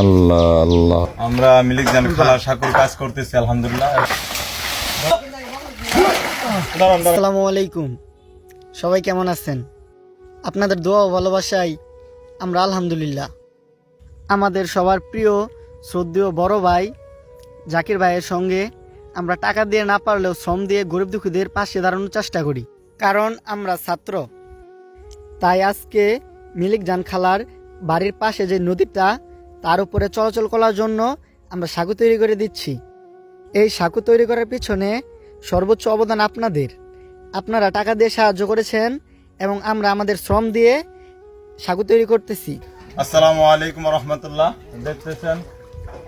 আল্লাহ আল্লাহ। আমরা মিলিক জান খালার সাকুর কাজ করতেছি আলহামদুলিল্লাহ। আসসালামু আলাইকুম, সবাই কেমন আছেন? আপনাদের দোয়া ও ভালোবাসায় আমরা আলহামদুলিল্লাহ। আমাদের সবার প্রিয় শ্রদ্ধেয় বড় ভাই জাকির ভাইয়ের সঙ্গে আমরা টাকা দিয়ে না পারলেও শ্রম দিয়ে গরিব দুঃখীদের পাশে দাঁড়ানোর চেষ্টা করি, কারণ আমরা ছাত্র। তাই আজকে মিলিক জান খালার বাড়ির পাশে যে নদীটা, তার উপরে চলাচল করার জন্য আমরা সাঁকো তৈরি করে দিচ্ছি। এই সাঁকো তৈরি করার পিছনে সর্বোচ্চ অবদান আপনাদের। আপনারা টাকা দিয়ে সাহায্য করেছেন এবং আমরা আমাদের শ্রম দিয়ে সাঁকো তৈরি করতেছি। আসসালামু আলাইকুম রহমতুল্লাহ। দেখতেছেন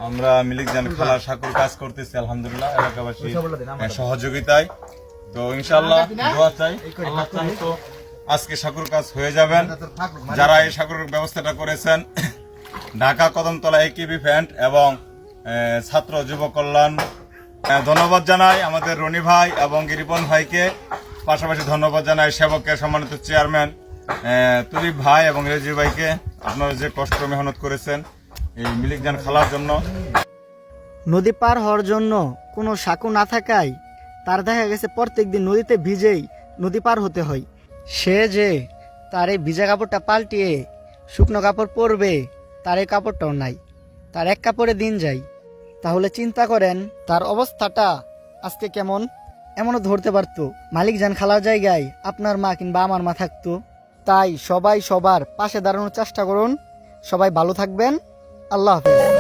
আমরা মিলিক জান খালার সাকুর কাজ করতেছি আলহামদুলিল্লাহ, এলাকাবাসী সহযোগিতায়। তো ইনশাআল্লাহ দোয়া চাই, আল্লাহ চাই তো আজকে সাকুর কাজ হয়ে যাবেন। যারা এই সাকুর ব্যবস্থাটা করেছেন, ঢাকা কদমতলা একিবি ফ্যান্ট এবং ছাত্র যুব কল্যাণ, ধন্যবাদ জানাই আমাদের রনি ভাই এবং গিরিপন ভাইকে। পাশাপাশি ধন্যবাদ জানাই সেবককে, সম্মানিত চেয়ারম্যান তুলিপ ভাই এবং রেজি ভাইকে। আপনারা যে কষ্ট মেহনত করেছেন এই মিলিক জান খালার জন্য। নদী পার হওয়ার জন্য কোনো সাঁকো না থাকায় তার দেখা গেছে প্রত্যেক দিন নদীতে ভিজেই নদী পার হতে হয়। সে যে তার এই ভিজা কাপড়টা পাল্টিয়ে শুকনো কাপড় পরবে, তার এই কাপড়টাও নাই, তার এক কাপড়ে দিন যায়। তাহলে চিন্তা করেন তার অবস্থাটা আজকে কেমন। এমনও ধরতে পারতো মালিক জান খালার জায়গায় আপনার মা কিংবা আমার মা থাকতো। তাই সবাই সবার পাশে দাঁড়ানোর চেষ্টা করুন। সবাই ভালো থাকবেন। আল্লাহ হাফেজ।